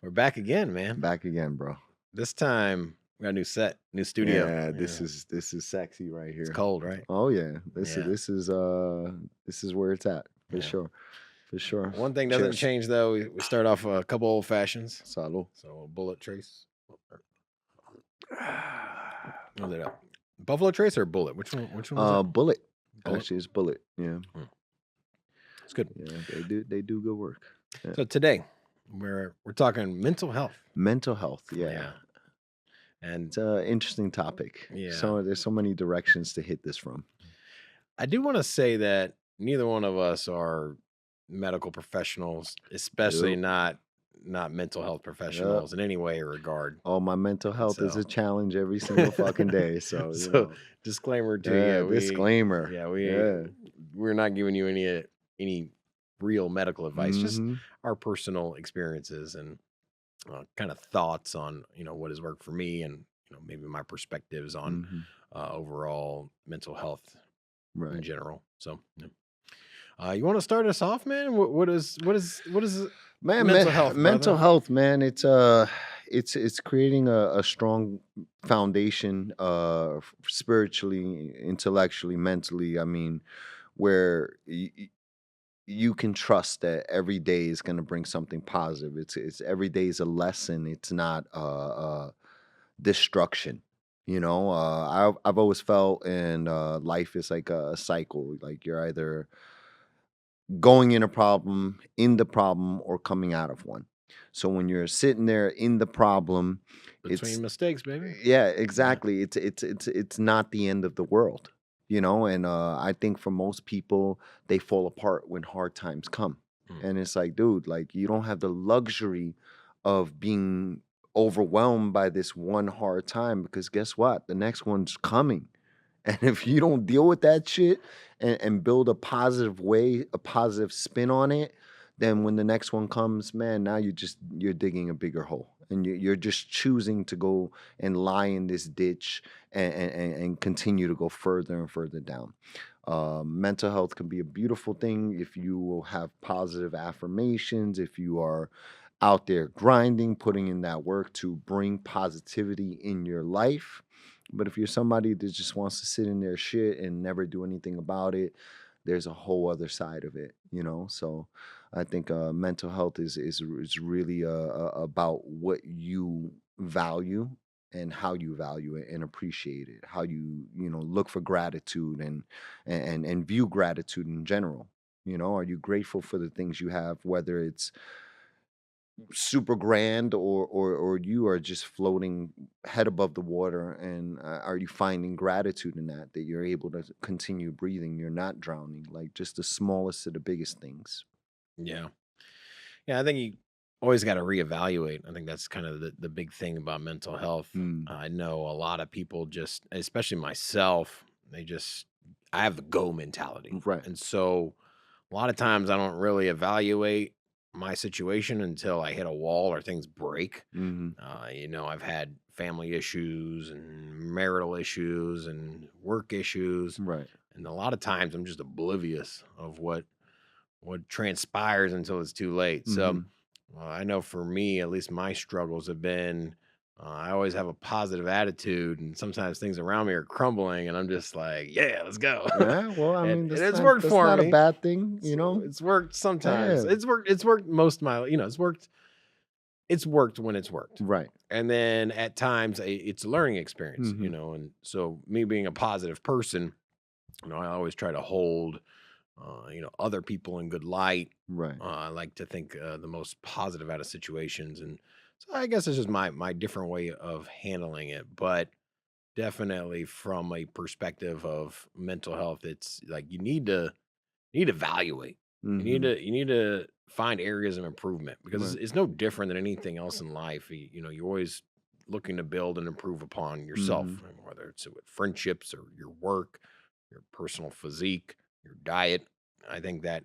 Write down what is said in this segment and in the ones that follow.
We're back again, man. Back again, bro. This time we got a new set, new studio. Yeah, this is sexy right It's here. cold, right? Oh yeah, Yeah. this is where it's at for Yeah. sure, for sure. One thing doesn't Cheers. change though. We start off a couple old fashions. Salud. So a bullet trace. What is it? Buffalo trace or bullet? Which one? Which one was it? Bullet. Bullet? Actually, it's bullet. Yeah, It's good. yeah. They do good work. Yeah. So today we're talking mental health. Mental health. Yeah. And It's an interesting topic. Yeah. So there's so many directions to hit this from. I do want to say that neither one of us are medical professionals, especially Nope. not mental health professionals in any way or regard. Oh, my mental health is So- a challenge every single fucking day. So, you So know. disclaimer to Yeah, you. disclaimer. We're not giving you any real medical advice, just Mhm. our personal experiences and kind of thoughts on what has worked for me and maybe my perspectives on Mhm. overall mental health in Right. general. So, you want to start us off, man? What is Man, mental health, mental brother? health, man. It's creating a strong foundation, spiritually, intellectually, mentally. I mean, where you can trust that every day is going to bring something positive. It's every day is a lesson. It's not destruction. I've always felt, and life is like a cycle. Like you're either going in the problem, or coming out of one. So when you're sitting there in the problem, Between mistakes, baby. yeah, exactly. It's not the end of the world, and I think for most people, they fall apart when hard times come. Mm. And it's like, dude, like you don't have the luxury of being overwhelmed by this one hard time, because guess what? The next one's coming. And if you don't deal with that shit and build a positive way, a positive spin on it, then when the next one comes, man, now you're digging a bigger hole, and you're just choosing to go and lie in this ditch and continue to go further and further down. Mental health can be a beautiful thing if you will have positive affirmations, if you are out there grinding, putting in that work to bring positivity in your life. But if you're somebody that just wants to sit in their shit and never do anything about it, there's a whole other side of it. So I think mental health is really about what you value and how you value it and appreciate it, how you look for gratitude and view gratitude in general. Are you grateful for the things you have, whether it's super grand, or you are just floating head above the water, and are you finding gratitude in that you're able to continue breathing, you're not drowning, like just the smallest of the biggest things. Yeah. Yeah, I think you always got to reevaluate. I think that's kind of the big thing about mental health. Mm, I know a lot of people just, especially myself, I have the go mentality. right. And so a lot of times I don't really evaluate my situation until I hit a wall or things break. Hmm. I've had family issues and marital issues and work issues. Right. And a lot of times I'm just oblivious of what transpires until it's too late. So Hmm. I know for me, at least my struggles have been, I always have a positive attitude, and sometimes things around me are crumbling, and I'm just like, yeah, let's go. Yeah, well, I and, mean, and it's worked that's for not a me. bad thing, It's worked sometimes. Yeah. It's worked most of my, it's worked when it's worked. Right. And then at times it's a learning experience, Hmm. and so me being a positive person, I always try to hold other people in good light. Right. I like to think the most positive out of situations, and so I guess it's just my different way of handling it. But definitely from a perspective of mental health, it's like you need to evaluate. Hmm. You need to find areas of improvement, because Right. it's no different than anything else in life. You're always looking to build and improve upon Hmm. yourself, and whether it's with friendships or your work, your personal physique, your diet. I think that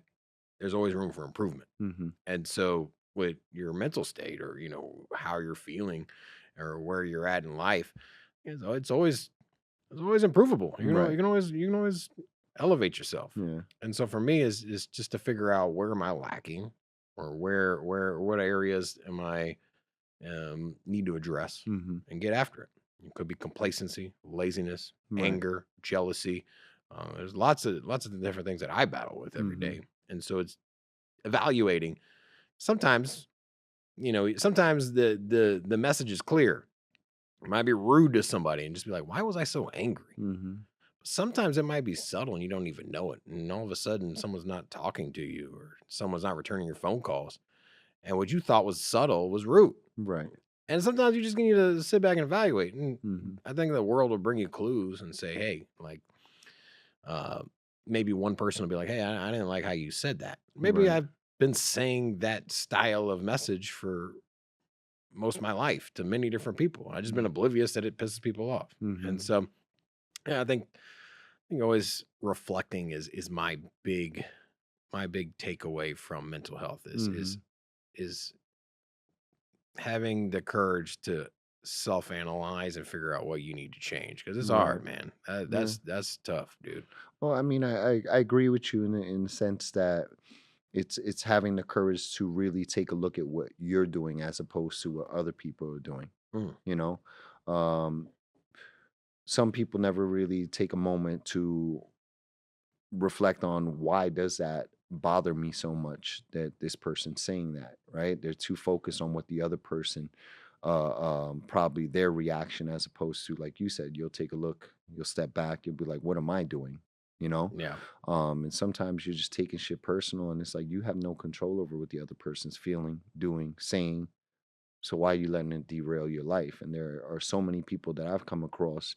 there's always room for improvement. Hmm. And so with your mental state, or how you're feeling or where you're at in life, it's always improvable. Right. You can always elevate yourself. Yeah. And so for me is just to figure out, where am I lacking, or what areas am I need to address Mhm. and get after it. It could be complacency, laziness, Right. anger, jealousy. There's lots of different things that I battle with every Mhm. day, and so it's evaluating. Sometimes, sometimes the message is clear. It might be rude to somebody and just be like, "Why was I so angry?" Mhm. Sometimes it might be subtle and you don't even know it, and all of a sudden someone's not talking to you or someone's not returning your phone calls, and what you thought was subtle was rude. Right. And sometimes you just need to sit back and evaluate. And Mhm. I think the world will bring you clues and say, hey, like, uh, maybe one person will be like, hey, I didn't like how you said that. Maybe Right. I've been saying that style of message for most of my life to many different people. I just been oblivious that it pisses people off. And Mhm. so, yeah, I think always reflecting is my big takeaway from mental health Mhm. is having the courage to self-analyze and figure out what you need to change because it's Right. hard, man. Yeah. That's tough, dude. Well, I mean, I agree with you in the sense that it's having the courage to really take a look at what you're doing as opposed to what other people are doing. Mm, You know, um, some people never really take a moment to reflect on why does that bother me so much that this person's saying that, right? They're too focused on what the other person probably their reaction, as opposed to, like you said, you'll take a look, you'll step back, you'll be like, what am I doing, you know? yeah. And sometimes you're just taking shit personal, and it's like you have no control over what the other person's feeling, doing, saying. So why are you letting it derail your life? And there are so many people that I've come across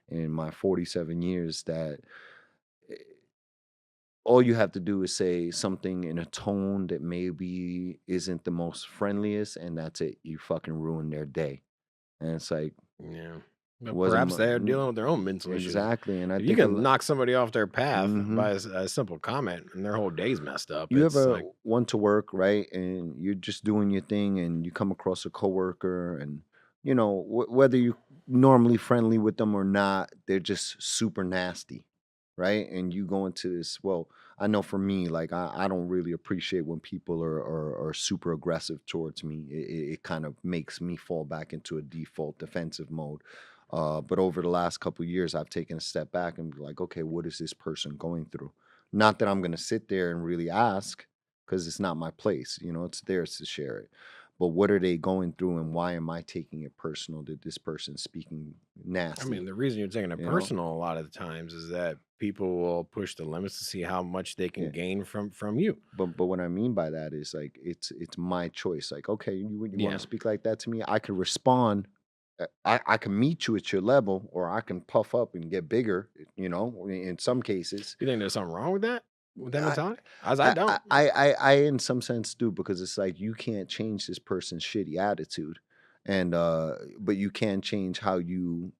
in my 47 years that all you have to do is say something in a tone that maybe isn't the most friendliest, and that's it. You fucking ruin their day. And it's like, Yeah. it But wasn't perhaps they're dealing with their own mental issues. exactly. And I If you think a can lot. knock somebody off their path Hmm. by a simple comment and their whole day's messed up, You it's ever like, went to work, right? And you're just doing your thing, and you come across a coworker, and whether you normally friendly with them or not, they're just super nasty, right? And you go into this. Well, I know for me, like I don't really appreciate when people are super aggressive towards me. It kind of makes me fall back into a default defensive mode. But over the last couple years, I've taken a step back and be like, okay, what is this person going through? Not that I'm gonna sit there and really ask, because it's not my place, it's theirs to share it. But what are they going through, and why am I taking it personal that this person's speaking I mean, nasty, the reason you're taking it you know? personal a lot of the times is that people will push the limits to see how much they can Yeah. gain from you. But what I mean by that is like it's my choice. Like, okay, you want Yeah. to speak like that to me, I could respond. I can meet you at your level, or I can puff up and get bigger, in some cases. You think there's something wrong with that I mentality? As I don't. I in some sense do, because it's like you can't change this person's shitty attitude, and but you can change how you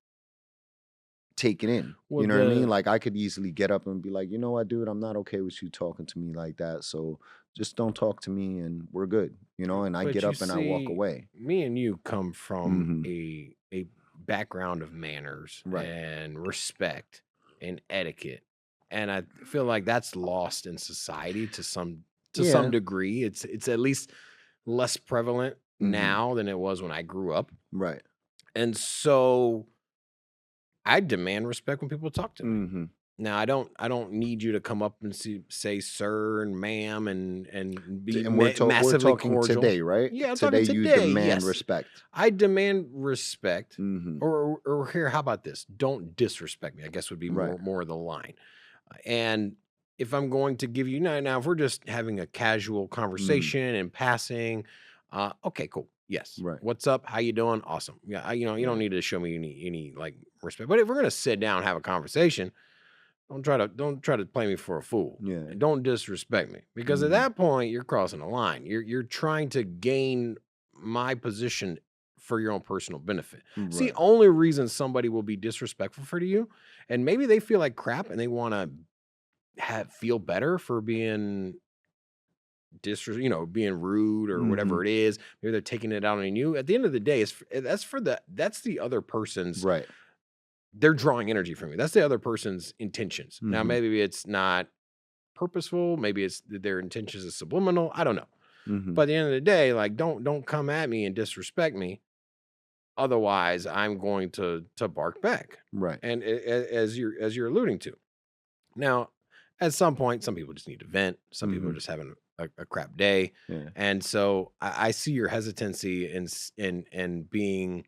take it in. Well, You know what I mean? the Like I could easily get up and be like, you know what, dude, I'm not okay with you talking to me like that. So just don't talk to me, and we're good. And I get But you up and I walk see, away. me and you come from Hmm. a background of manners Right. and respect and etiquette, and I feel like that's lost in society to some Yeah. degree. It's at least less prevalent Hmm. now than it was when I grew up, Right. and so I demand respect when people talk to me. Hmm. Now I don't need you to come up and say sir and ma'am and be And we're massively talking cordial. today, right? Yeah, I'm Today talking you today. demand Yes, respect. I demand respect. Hmm. Or here, how about this? Don't disrespect me. I guess would be Right. more the line. And if I'm going to give you now, if we're just having a casual Mm. conversation and passing, okay, cool. Yes. Right. What's up? How you doing? Awesome. Yeah, you don't Right. need to show me any like respect. But if we're gonna sit down and have a conversation, don't try to play me for a fool. Yeah. And don't disrespect me. Because at Hmm. that point, you're crossing a line. You're trying to gain my position for your own personal benefit. It's the Right. only reason somebody will be disrespectful for you. And maybe they feel like crap and they want to have feel better for being being rude or whatever Hmm. it is. Maybe they're taking it out on you. At the end of the day, that's the other person's, Right. they're drawing energy from you. That's the other person's intentions. Now, Hmm. maybe it's not purposeful. Maybe it's their intentions is subliminal. I don't know. Mhm. But at the end of the day, like, don't come at me and disrespect me. Otherwise, I'm going to bark back. Right. And as you're alluding to. Now, at some point, some people just need to vent. Some people are Mhm. just having a crap day. Yeah. And so I see your hesitancy in being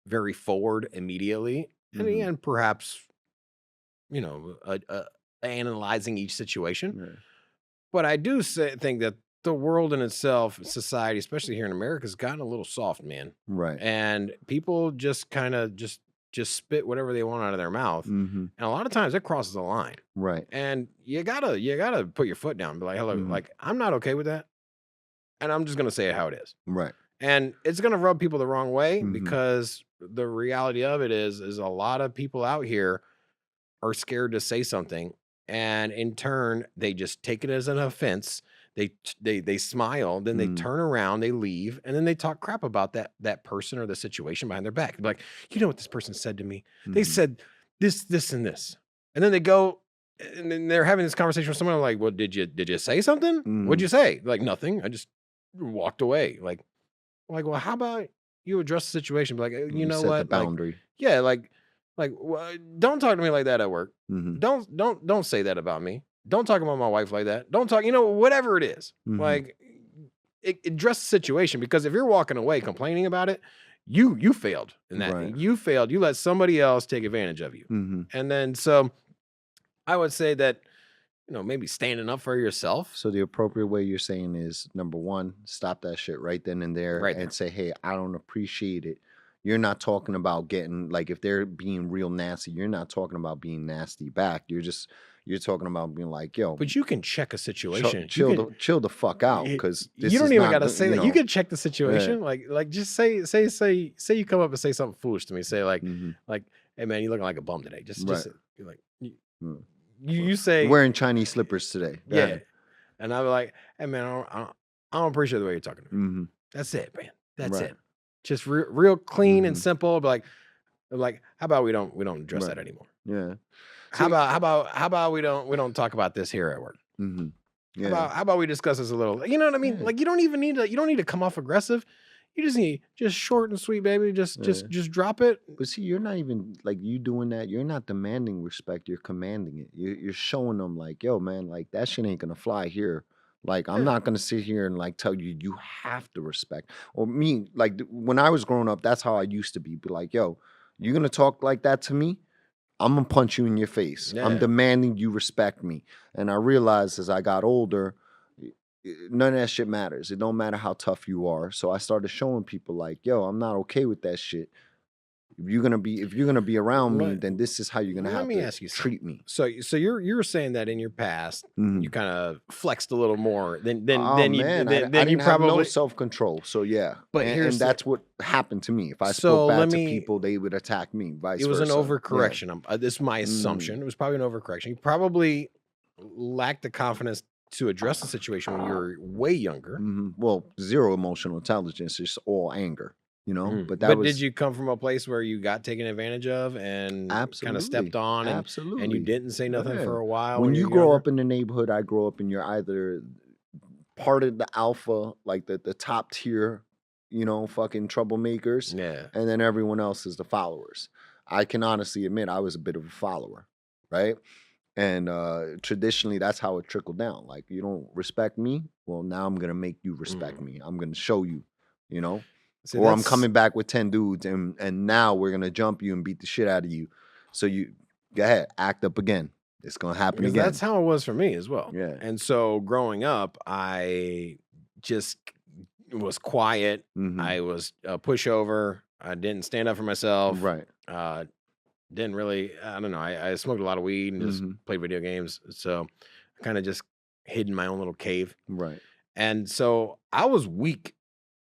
very forward immediately. And Mhm. again, perhaps, analyzing each situation. Yeah. But I do think that the world in itself, society, especially here in America, has gotten a little soft, man. Right. And people just kind of just spit whatever they want out of their mouth. Mhm. And a lot of times it crosses the line. Right. And you gotta put your foot down. Be like, hello, Mhm. like I'm not okay with that. And I'm just gonna say it how it is. Right. And it's gonna rub people the wrong way Mhm. because the reality of it is a lot of people out here are scared to say something, and in turn, they just take it as an offense. They smile, then they Mm. turn around, they leave, and then they talk crap about that person or the situation behind their back. Like, you know what this person said to me? They Mhm. said this, and this, and then they go, and then they're having this conversation with someone. Like, well, did you say something? What'd Mhm. you say? Like, nothing. I just walked away. Like, well, how about you address the situation? Be like, you You know set the what? Like, boundary. yeah, don't talk to me like that at work. Mhm. Don't say that about me. Don't talk about my wife like that. Don't talk, whatever it is. Mhm. Like, address the situation because if you're walking away complaining about it, you failed in that. Right. You failed. You let somebody else take advantage of you. Mhm. And then so I would say that, maybe standing up for yourself So the appropriate way you're saying is number one, stop that shit right then and there right and there. say, hey, I don't appreciate it. You're not talking about getting like if they're being real nasty, you're not talking about being nasty back. You're talking about being like, yo, But you can check a situation. You can chill the fuck out Y because you this don't is even not gotta good, say that. You can check the Yeah. situation, like, just say you come up and say something foolish to me. Say, Mhm. like, "Hey, man, you looking like a bum today." Just Right. you're like, Mm. you say Wearing Chinese slippers today. Go yeah, ahead. and I'll be like, "Hey, man, I don't appreciate the way you're talking to me." Mhm. That's it, man. That's Right. it. Just real clean and Mhm. simple, be like, "How about we don't address Right. that anymore? Yeah. How See. about we don't talk about this here at work? Mhm. How Yeah. about how about we discuss this a little?" You know what I mean? Yeah. Like, you don't need to come off aggressive. You just need just short and sweet, baby. Just Yeah. just just drop it. But see, you're not even like you doing that. You're not demanding respect. You're commanding it. You're showing them like, yo, man, like that shit ain't gonna fly here. Like I'm Yeah. not gonna sit here and like tell you you have to respect. Or me, like when I was growing up, that's how I used to be. Be like, yo, you're gonna talk like that to me. I'm gonna punch you in your face. I'm Yeah. demanding you respect me. And I realized as I got older, none of that shit matters. It don't matter how tough you are. So I started showing people like, yo, I'm not okay with that shit. If you're gonna be around me, Let, then this is how you're gonna let have me to ask you something. treat me. So you're saying that in your past you Mhm. kind of flexed a little more than than Oh than you man, than, I than you didn't have no probably. self control. So yeah, But and here's the that's what happened to me. If I spoke so let bad to me. people, they would attack me. It Vice was an versa. Yeah. overcorrection. This is my Mm. assumption. It was probably an overcorrection. You probably lacked the confidence to address the situation when you were way younger. Well, zero emotional intelligence. It's all anger. But that But did was you come from a place where you got taken advantage of and kind of stepped absolutely, on and you absolutely. didn't say nothing Yeah. for a while when When you're you grow younger? up in the neighborhood I grow up in, you're either part of the alpha, like the top tier, fucking troublemakers, Yeah. and then everyone else is the followers. I can honestly admit I was a bit of a follower, right? And traditionally, that's how it trickled down. Like, you don't respect me, well, now I'm gonna make you respect Mm. me. I'm gonna show you, you know, See, or I'm that's coming back with 10 dudes, and now we're gonna jump you and beat the shit out of you. So you go ahead, act up again. It's gonna happen because that's again. how it was for me as well. Yeah. And so growing up, I just was quiet. Hmm. I was a pushover. I didn't stand up for myself. Right. Uh, didn't really, I don't know. I smoked a lot of weed and just Hmm. played video games. So I kind of just hid in my own little cave. Right. And so I was weak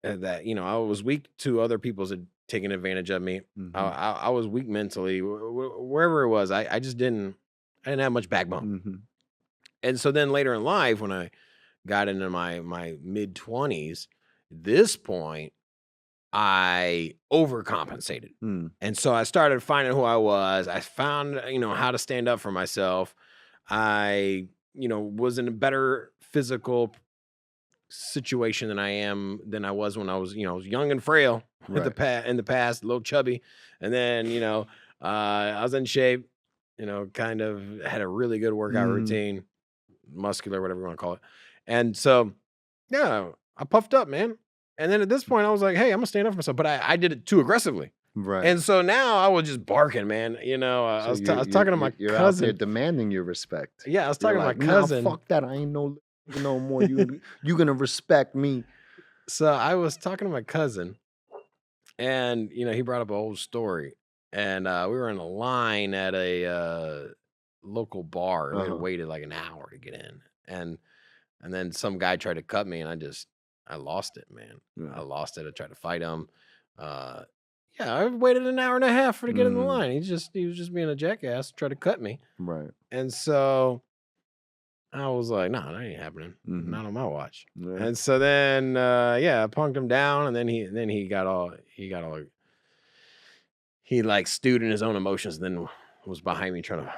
at that, I was weak to other people's taking advantage of me. Hmm. I was weak mentally, wherever it was. I didn't have much backbone. Hmm. And so then later in life, when I got into my mid 20s, this point, I overcompensated. Mm. And so I started finding who I was. I found, how to stand up for myself. I, was in a better physical situation than I was when I was, young and frail Right. in the past, a little chubby. And then, I was in shape, kind of had a really good workout Mhm. routine, muscular, whatever you want to call it. And so, yeah, I puffed up, man. And then at this point, I was like, hey, I'm gonna stand up for myself. But I did it too aggressively. Right. And so now I was just barking, man. So I was talking to my you're out there cousin. demanding your respect. Yeah, I was You're talking to my like, "Nah, cousin. fuck that. I ain't no more. You gonna respect me." So I was talking to my cousin, and he brought up a whole story. And we were in a line at a local bar, and we had Uh-huh. waited like an hour to get in. And then some guy tried to cut me, and I lost it, man. I Yeah. lost it. I tried to fight him. Uh, yeah, I waited an hour and a half for to get in the Mhm. line. He was just being a jackass, tried to cut me. Right. And so I was like, "No, that ain't happening. Mhm. Not on my watch." Yeah. And so then, yeah, I punked him down, and then he got all he like stewed in his own emotions, and then was behind me trying to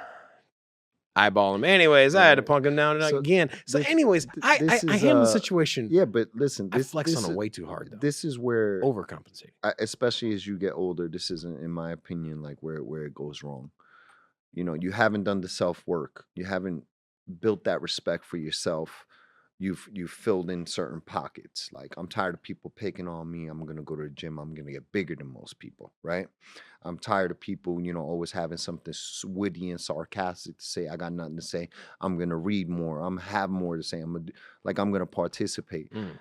eyeball him. Anyways, I had to Right. punk him down So again. So, this anyways, I this I is handled the situation. yeah, but listen, I flexed on him way too hard though, this is where overcompensating. especially as you get older, this isn't in my opinion like where it goes wrong. You haven't done the self work. You haven't built that respect for yourself. You've filled in certain pockets. Like I'm tired of people picking on me. I'm gonna go to the gym. I'm gonna get bigger than most people, right? I'm tired of people, always having something witty and sarcastic to say. I got nothing to say. I'm gonna read more. I'm have more to say. I'm gonna participate. Mm,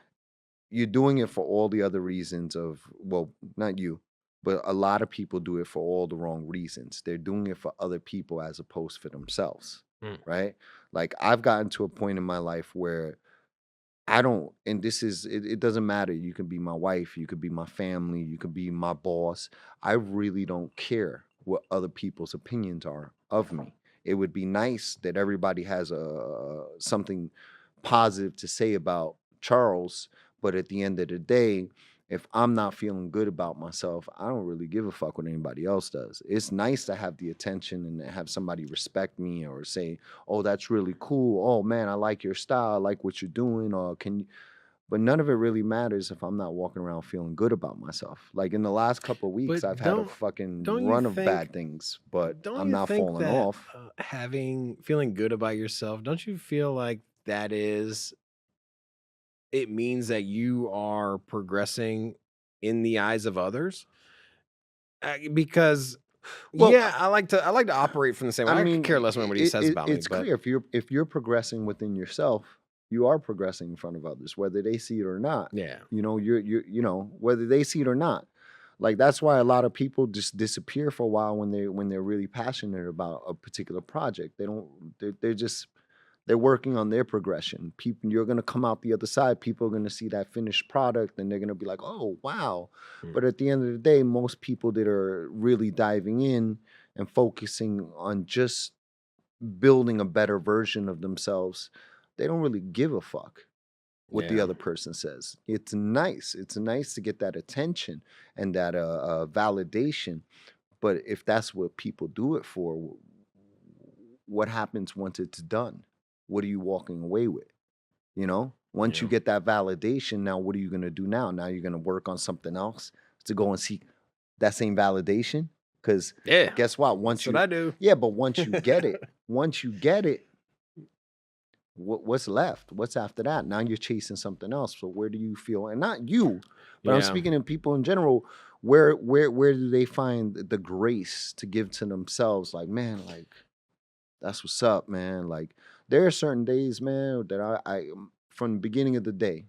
You're doing it for all the other reasons of, well, not you, but a lot of people do it for all the wrong reasons. They're doing it for other people as opposed for themselves, mm, right? Like I've gotten to a point in my life where I don't, and this is it doesn't matter. You can be my wife, you could be my family, you could be my boss. I really don't care what other people's opinions are of me. It would be nice that everybody has a something positive to say about Charles, but at the end of the day, if I'm not feeling good about myself, I don't really give a fuck what anybody else does. It's nice to have the attention and to have somebody respect me or say, "Oh, that's really cool. Oh man, I like your style. I like what you're doing." Or can you? But none of it really matters if I'm not walking around feeling good about myself. Like in the last couple of weeks, I've but had a fucking don't you run of think bad things, but don't I'm you not think falling that, off. feeling good about yourself, don't you feel like it means that you are progressing in the eyes of others? Because Well, yeah, I like to operate from the same way. I I could mean, care less what anybody says about me, it's but clear if you're progressing within yourself, you are progressing in front of others, whether they see it or not. yeah, Whether they see it or not. Like that's why a lot of people just disappear for a while when they're really passionate about a particular project. They don't. They're just they're working on their progression. People, you're gonna come out the other side. People are gonna see that finished product, and they're gonna be like, "Oh, wow!" mm, But at the end of the day, most people that are really diving in and focusing on just building a better version of themselves, they don't really give a fuck what the yeah, other person says. It's nice. It's nice to get that attention and that validation. But if that's what people do it for, what happens once it's done? What are you walking away with? Once you yeah, get that validation, now what are you going to do now? Now you're going to work on something else to go and seek that same validation. Because yeah. guess what? That's what I do. Yeah, but once you get it, what's left? What's after that? Now you're chasing something else. So where do you feel? And not you, but I'm Yeah, speaking in people in general. Where do they find the grace to give to themselves? Like, man, like that's what's up, man. Like there are certain days, man, that from the beginning of the day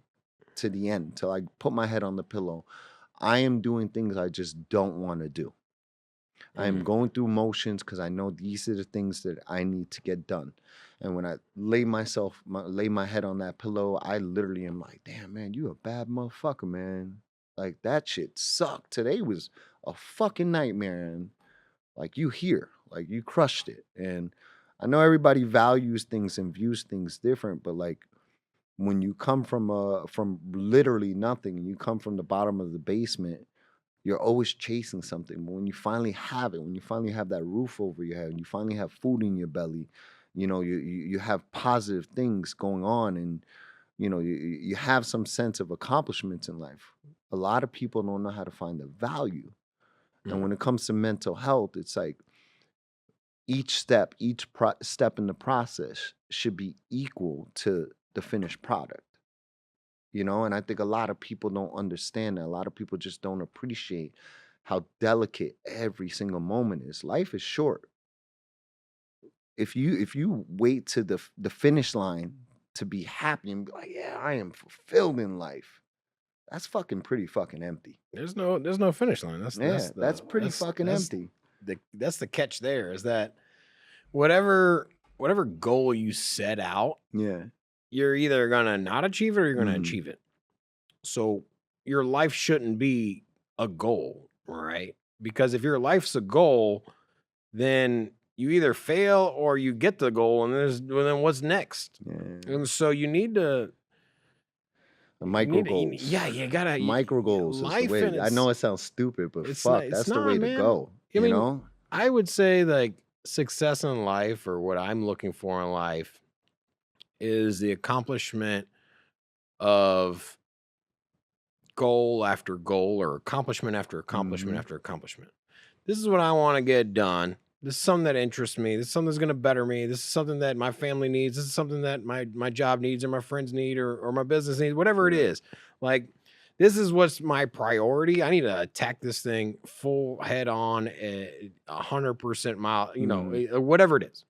to the end, till I put my head on the pillow, I am doing things I just don't want to do. I am mm, going through motions because I know these are the things that I need to get done. And when I lay my head on that pillow, I literally am like, damn, man, you a bad motherfucker, man. Like that shit sucked. Today was a fucking nightmare. And like you here, like you crushed it. And I know everybody values things and views things different, but like when you come from literally nothing, and you come from the bottom of the basement, you're always chasing something. But when you finally have it, when you finally have that roof over your head, and you finally have food in your belly, you have positive things going on, and you have some sense of accomplishments in life. A lot of people don't know how to find the value. And Mm. when it comes to mental health, it's like each step in the process should be equal to the finished product. And I think a lot of people don't understand that. A lot of people just don't appreciate how delicate every single moment is. Life is short. If you wait to the finish line to be happy and be like, yeah, I am fulfilled in life, that's fucking pretty fucking empty. There's no finish line. Yeah, that's pretty fucking empty. That's the catch there is that whatever goal you set out, Yeah. you're either gonna not achieve it or you're gonna Mhm. achieve it. So your life shouldn't be a goal, right? Because if your life's a goal, then you either fail or you get the goal, and then what's next? Yeah. And so The micro goals. yeah, you gotta Micro goals is the life, way. and I know it sounds stupid, but fuck, it's that's the not, way to man. go, I you mean, know? I would say like success in life, or what I'm looking for in life, is the accomplishment of goal after goal, or accomplishment after accomplishment Mhm. after accomplishment. This is what I want to get done. This is something that interests me. This is something that's going to better me. This is something that my family needs. This is something that my job needs, or my friends need, or my business needs, whatever it Right. is. Like, this is what's my priority. I need to attack this thing full head on, 100% mile, Mhm. whatever it is.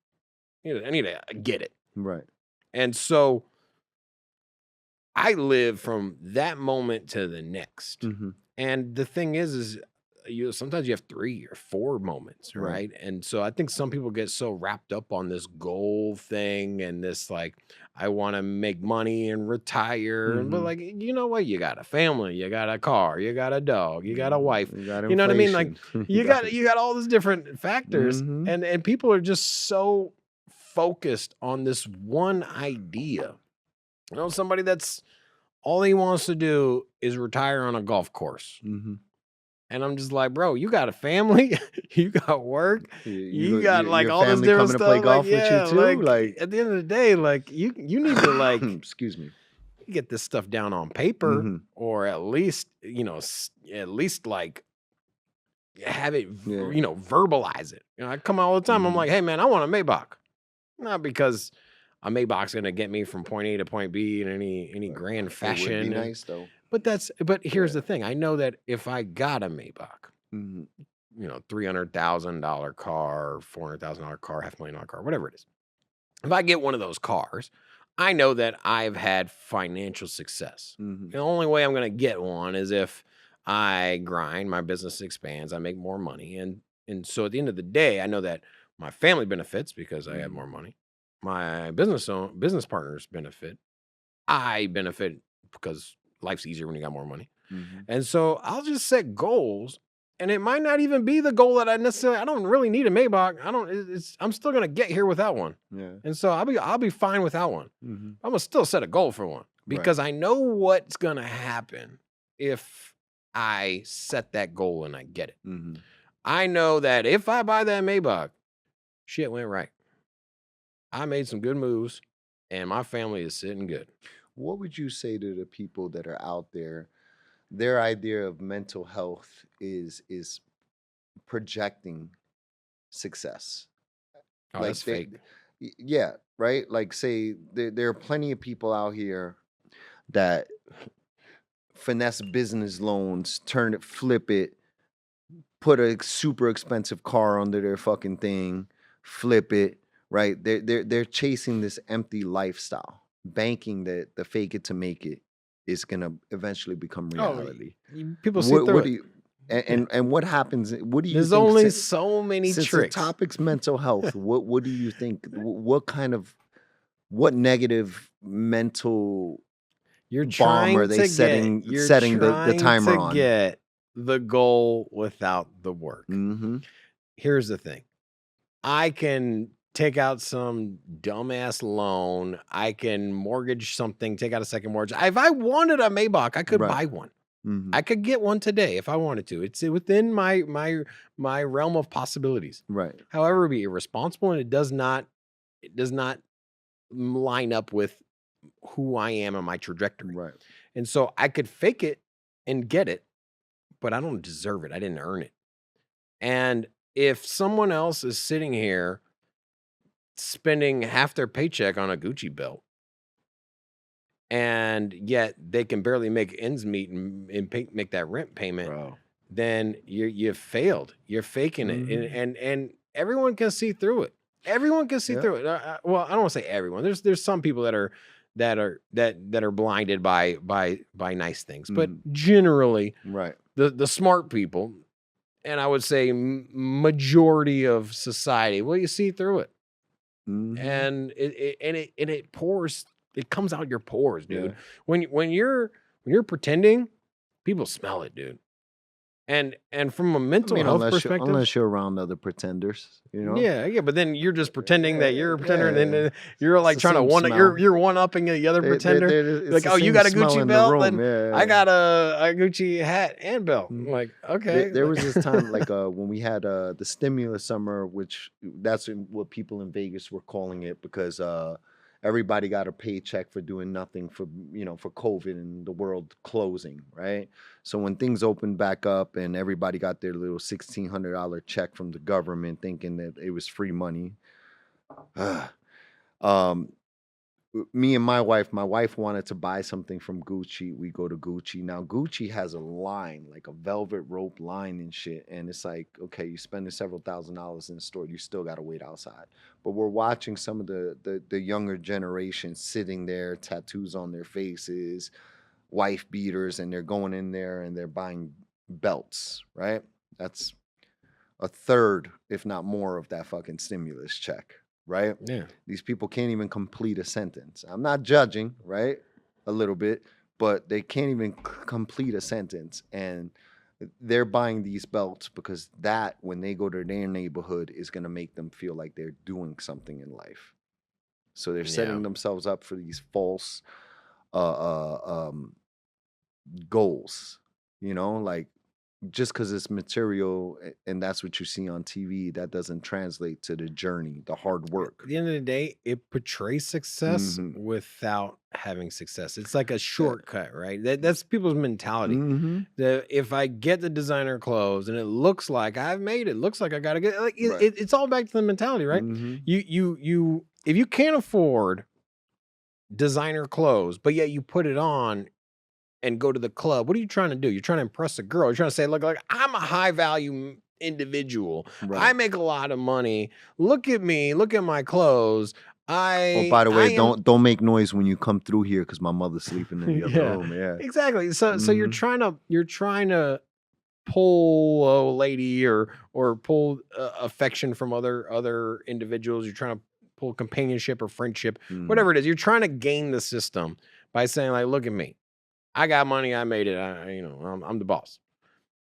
I need to get it. Right. And so I live from that moment to the next. Mhm. And the thing is sometimes you have 3 or 4 moments, Right. right? And so I think some people get so wrapped up on this goal thing, and this like, I want to make money and retire. But Mhm. like, you know what? You got a family, you got a car, you got a dog, you got a wife. You got You know what I mean? Like, inflation. You got you got all these different factors, Mhm. and people are just so focused on this one idea. Somebody that's all he wants to do is retire on a golf course. Mhm. And I'm just like, bro, you got a family, you got work, you got like Your all this family different coming to play stuff. Like, golf with you yeah, too? like Like at the end of the day, like you need to like excuse me. get this stuff down on paper, Mhm. or at least, at least like have it, Yeah. verbalize it. I come out all the time. I'm Mhm. like, hey man, I want a Maybach. Not because a Maybach's gonna get me from point A to point B in any grand It would be fashion. nice though. But here's Yeah. the thing. I know that if I got a Maybach, Mhm. $300,000 car, $400,000 car, $500,000 car, whatever it is. If I get one of those cars, I know that I've had financial success. Mhm. The only way I'm going to get one is if I grind, my business expands, I make more money, and so at the end of the day, I know that my family benefits because I have Mhm. more money. My business partners benefit. I benefit because life's easier when you got more money. Mhm. And so I'll just set goals, and it might not even be the goal that I don't really need a Maybach. I don't it's I'm still gonna get here without one. Yeah. And so I'll be fine without one. Mhm. I'm gonna still set a goal for one, Right. because I know what's gonna happen if I set that goal and I get it. Mhm. I know that if I buy that Maybach, shit went right. I made some good moves, and my family is sitting good. What would you say to the people that are out there? Their idea of mental health is projecting success. Oh, that's Like they, fake. yeah, right? Like say there are plenty of people out here that finesse business loans, turn it, flip it, put a super expensive car under their fucking thing, flip it, right? They're chasing this empty lifestyle, banking that the fake it to make it is gonna eventually become Oh, reality. people see through What do it. you Yeah. and what happens? What do you There's think? only so many Since the tricks. topic's mental health, what do you think? What kind of what negative mental bomb are they You're setting the trying to timer on? get the goal without the work. Mm-hmm. Here's the thing. I can take out some dumbass loan. I can mortgage something, take out a second mortgage. If I wanted a Maybach, I could Right. buy one. Mm-hmm. I could get one today if I wanted to. It's within my realm of possibilities. Right. However, it'd be irresponsible, and it does not line up with who I am and my trajectory. Right. And so I could fake it and get it, but I don't deserve it. I didn't earn it. And if someone else is sitting here spending half their paycheck on a Gucci belt, and yet they can barely make ends meet and make that rent payment, Bro. then you failed. You're faking it, and everyone can see through it. Everyone can see through it. Well, I don't want to say everyone. There's some people that are blinded by nice things, but generally, right, the smart people, and I would say majority of society, well, you see through it, and it pours. It comes out your pores, dude. Yeah. When you're pretending, people smell it, dude. And from a mental health perspective, unless you're around other pretenders, you know. Yeah, but then you're just pretending that you're a pretender, and then you're like trying to you're one upping the other pretender. Like, oh, you got a Gucci belt, then I got a Gucci hat and belt. I'm like, okay. There was this time, like when we had the stimulus summer, which that's what people in Vegas were calling it, because everybody got a paycheck for doing nothing for COVID and the world closing, right? So when things opened back up and everybody got their little $1,600 check from the government, thinking that it was free money, me and my wife wanted to buy something from Gucci. We go to Gucci. Now, Gucci has a line, like a velvet rope line and shit. And it's like, okay, you spending several $1,000s in the store, you still got to wait outside. But we're watching some of the younger generation sitting there, tattoos on their faces, wife beaters, and they're going in there and they're buying belts, right? That's a third, if not more, of that fucking stimulus check. Right? Yeah. These people can't even complete a sentence. I'm not judging, right? A little bit, but they can't even complete a sentence. And they're buying these belts because that, when they go to their neighborhood, is going to make them feel like they're doing something in life. So they're setting themselves up for these false goals, like, just because it's material and that's what you see on TV, that doesn't translate to the journey, the hard work. At the end of the day, it portrays success without having success. It's like a shortcut, right? That's people's mentality. If I get the designer clothes and it looks like I've made it, looks like I gotta get like it's all back to the mentality, right? You if you can't afford designer clothes, but yet you put it on and go to the club, what are you trying to do? You're trying to impress a girl. You're trying to say, look, like I'm a high value individual. I make a lot of money. Look at me. Look at my clothes. Oh, by the way, don't make noise when you come through here because my mother's sleeping in the other room. Yeah, exactly. So you're trying to pull a lady or pull affection from other individuals. You're trying to pull companionship or friendship, whatever it is. You're trying to game the system by saying, like, look at me. I got money. I made it. I'm the boss.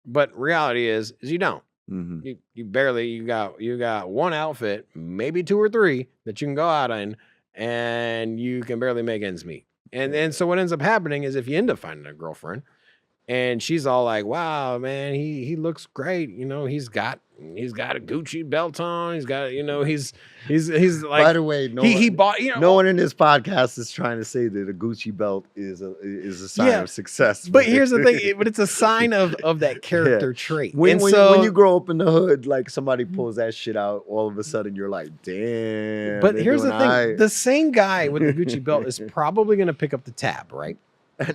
But reality is you don't. You barely. You got one outfit, maybe two or three that you can go out in, and you can barely make ends meet. And so what ends up happening is if you end up finding a girlfriend, and she's all like, "Wow, man, he looks great. He's got a Gucci belt on. He's got, he's like." By the way, he bought. No one in this podcast is trying to say that a Gucci belt is a sign of success. But here's the thing. But it's a sign of that character trait. When you grow up in the hood, like somebody pulls that shit out, all of a sudden you're like, damn. But here's the thing: the same guy with the Gucci belt is probably going to pick up the tab, right?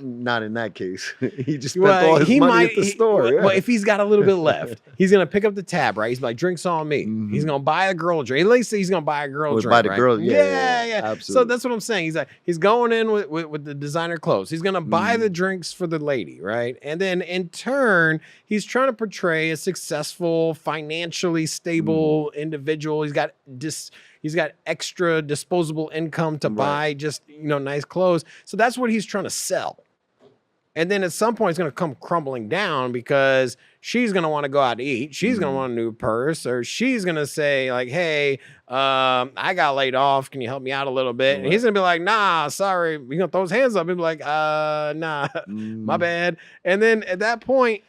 Not in that case. He just spent all his money at the store. Well, if he's got a little bit left, he's gonna pick up the tab, right? He's like, drinks on me. He's gonna buy a girl a drink. At least he's gonna buy a girl a drink. Buy the right? girl, yeah. Absolutely. So that's what I'm saying. He's going in with the designer clothes. He's gonna buy the drinks for the lady, right? And then in turn, he's trying to portray a successful, financially stable individual. He's got extra disposable income to buy just, nice clothes. So that's what he's trying to sell. And then at some point it's going to come crumbling down because she's going to want to go out to eat. She's going to want a new purse, or she's going to say like, hey, I got laid off. Can you help me out a little bit? And he's going to be like, nah, sorry. He's going to throw his hands up and be like, nah, my bad. And then at that point,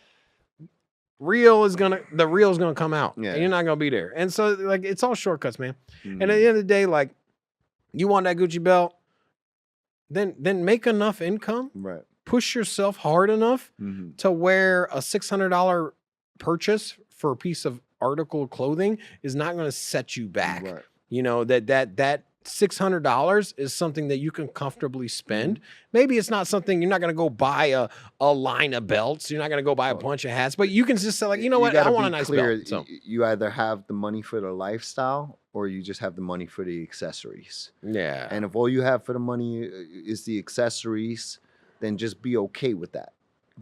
the real is gonna come out. And you're not gonna be there. And so like it's all shortcuts, man. And at the end of the day, like, you want that Gucci belt, then make enough income, Right. push yourself hard enough Mhm. to where a $600 purchase for a piece of article of clothing is not going to set you back. Right. You know, that $600 is something that you can comfortably spend. Mhm. Maybe it's not something you're not going to go buy a line of belts. You're not going to go buy a Well, bunch of hats, but you can just say like, you know you what? I gotta want a be nice clear. belt. So You either have the money for the lifestyle or you just have the money for the accessories. yeah, And if all you have for the money is the accessories, then just be okay with that.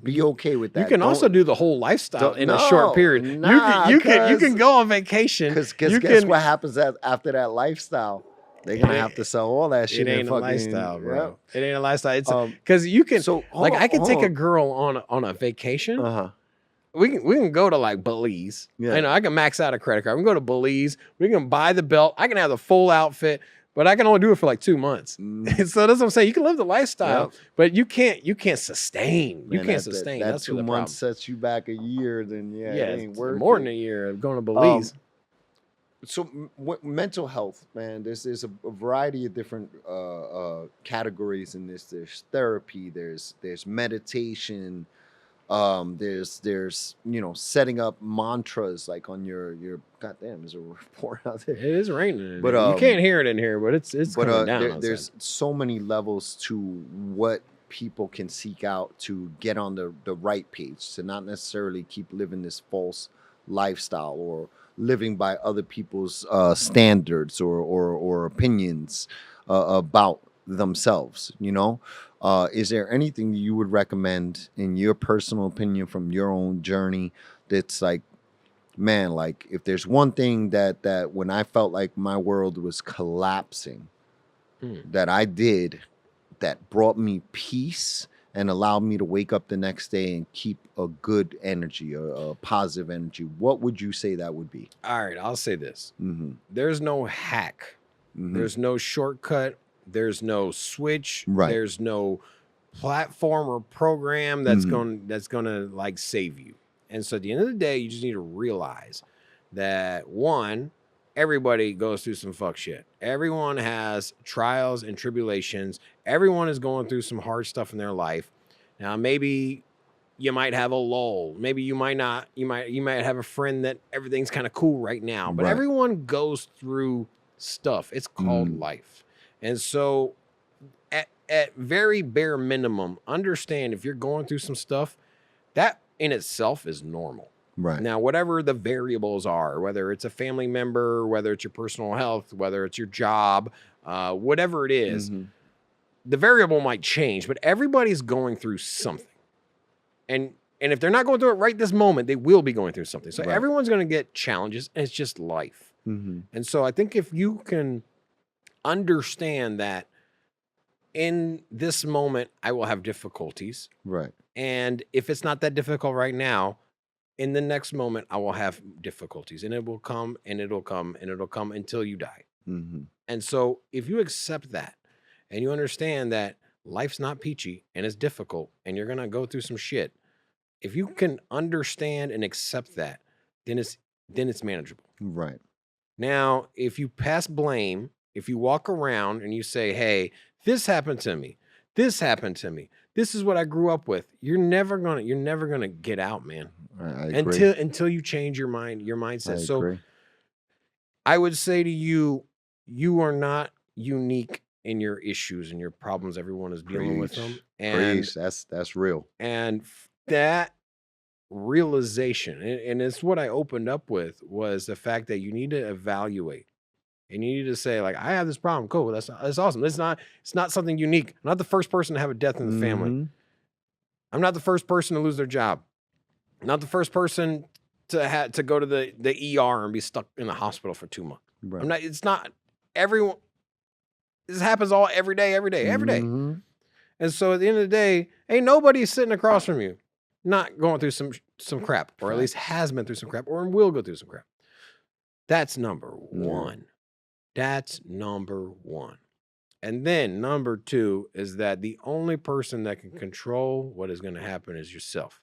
Be you, okay with you that. can also do the whole lifestyle Don't in a short no, period. You can nah, you can you cause can go on vacation. cause You guess can what happens after that lifestyle? They're gonna have to it, sell all that it shit and ain't a fucking lifestyle, yep. bro. It ain't a lifestyle. It's Um, because you can so like I can take a hold girl on a vacation. on. We can go to like Belize. I Yeah. know I can max out a credit card. We can go to Belize. We can buy the belt. I can have the full outfit, but I can only do it for like 2 months. Mhm. So that's what I'm saying. You can live the lifestyle, Yep. but you can't sustain. You Man, can't that sustain. that That's where the 2 months problem. sets you back a year, then yeah, Yeah, it ain't it's worth more than it. a year of going to Um, Belize. so mental health, man. There's a variety of different categories in this. There's therapy. There's meditation. There's setting up mantras like on your goddamn. There's a report out there, It is raining in but here. You can't hear it in here, but it's coming down outside. there's so many levels to what people can seek out to get on the right page to not necessarily keep living this false lifestyle or living by other people's standards or opinions about themselves. Is there anything you would recommend in your personal opinion from your own journey that's like, man, like if there's one thing that when I felt like my world was collapsing Mm. that I did that brought me peace and allowed me to wake up the next day and keep a good energy, a positive energy, what would you say that would be? All right, I'll say this. Mm-hmm. There's no hack. Mm-hmm. There's no shortcut. There's no switch. Right. There's no platform or program Mm-hmm. that's gonna like save you. And so at the end of the day, you just need to realize that one, everybody goes through some fuck shit. Everyone has trials and tribulations. Everyone is going through some hard stuff in their life. Now, maybe you might have a lull. Maybe you might not. You might have a friend that everything's kind of cool right now. But Right. everyone goes through stuff. It's called Mm. life. And so at very bare minimum, understand if you're going through some stuff, that in itself is normal. Right. Now, whatever the variables are, whether it's a family member, whether it's your personal health, whether it's your job, whatever it is, Mm-hmm. the variable might change, but everybody's going through something. And if they're not going through it right this moment, they will be going through something. So Right. everyone's going to get challenges, and it's just life. Mm-hmm. And so I think if you can understand that in this moment, I will have difficulties. Right. And if it's not that difficult right now, in the next moment, I will have difficulties. And it will come and it'll come and it'll come until you die. Mm-hmm. And so if you accept that and you understand that life's not peachy and it's difficult and you're going to go through some shit, if you can understand and accept that, then it's manageable. Right. Now, if you pass blame, if you walk around and you say, "Hey, this happened to me. This happened to me. This is what I grew up with." You're never gonna get out, man. I agree. Until you change your mindset. I So agree. I would say to you, you are not unique in your issues and your problems. Everyone is dealing with them. Preach. Preach. That's real. And that realization, and it's what I opened up with, was the fact that you need to evaluate and you need to say, like, I have this problem. Cool. That's awesome. It's not something unique. I'm not the first person to have a death in the family. Mm-hmm. I'm not the first person to lose their job. I'm not the first person to go to the ER and be stuck in the hospital for 2 months. Right. It's not everyone. This happens every day, every day, every day. Mm-hmm. And so at the end of the day, ain't nobody sitting across from you not going through some crap, or at least has been through some crap, or will go through some crap. That's number one. That's number one. And then number two is that the only person that can control what is going to happen is yourself.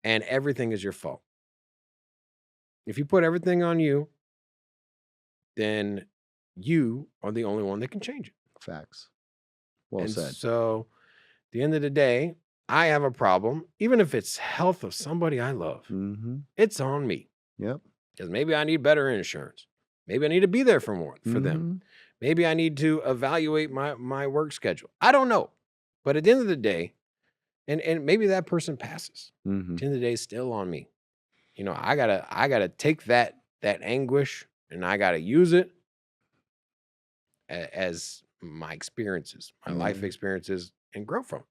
And everything is your fault. If you put everything on you, then you are the only one that can change it. Facts. Well And said. so at the end of the day, I have a problem, even if it's health of somebody I love. Mhm. It's on me Yep. because maybe I need better insurance. Maybe I need to be there for them. Mhm. Maybe I need to evaluate my work schedule. I don't know. But at the end of the day, and maybe that person passes. At Mhm. the end of the day, it's still on me. You know, I gotta take that anguish and I gotta use it as my experiences, my life Mhm. experiences, and grow from.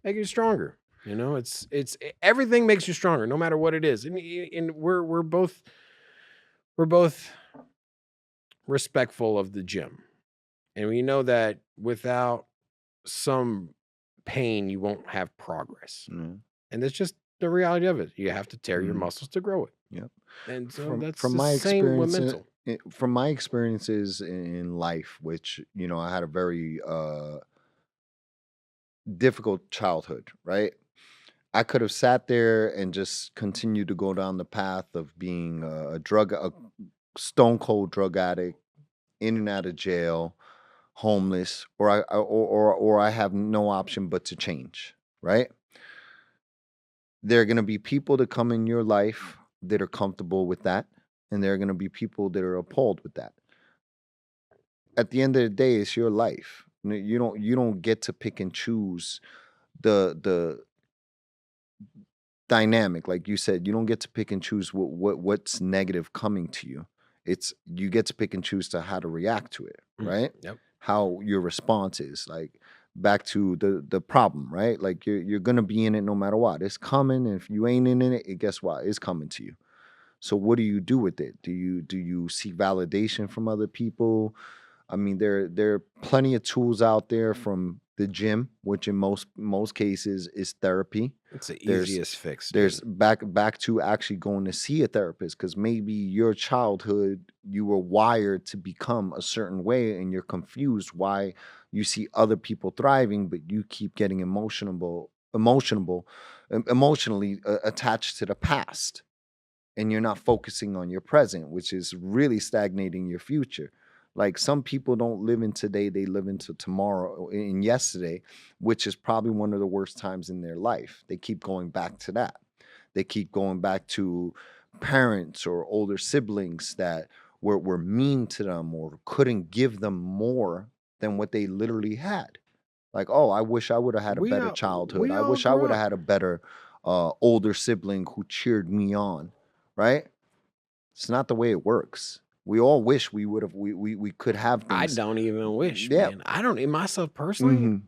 Make you stronger. You know, everything makes you stronger, no matter what it is. And we're both respectful of the gym, and we know that without some pain, you won't have progress. Yeah. And that's just the reality of it. You have to tear your Mhm. muscles to grow it. Yep. And so From that's from the my same with experience mental. from my experiences in life, which I had a very difficult childhood, right? I could have sat there and just continued to go down the path of being a stone cold drug addict, in and out of jail, homeless, or I have no option but to change, right? There are going to be people that come in your life that are comfortable with that, and there are going to be people that are appalled with that. At the end of the day, it's your life. You don't get to pick and choose the dynamic. Like you said, you don't get to pick and choose what's negative coming to you. It's you get to pick and choose to how to react to it, right? Yep. How your response is. Like back to the problem, right? Like you're gonna be in it no matter what. It's coming. And if you ain't in it, guess what? It's coming to you. So what do you do with it? Do you seek validation from other people? I mean, there are plenty of tools out there from the gym, which in most cases is therapy. It's the There's easiest fix, there's dude. back to actually going to see a therapist because maybe your childhood you were wired to become a certain way and you're confused why you see other people thriving, but you keep getting emotionally attached to the past and you're not focusing on your present, which is really stagnating your future. Like some people don't live in today, they live into tomorrow in yesterday, which is probably one of the worst times in their life. They keep going back to that. They keep going back to parents or older siblings that were mean to them or couldn't give them more than what they literally had. Like, oh, I wish I would have had a We better all childhood. we I all wish I grew would have up. had a better older sibling who cheered me on, right? It's not the way it works. We all wish we would have we could have I things. don't even wish, Yeah. man. I don't in myself personally, Mhm.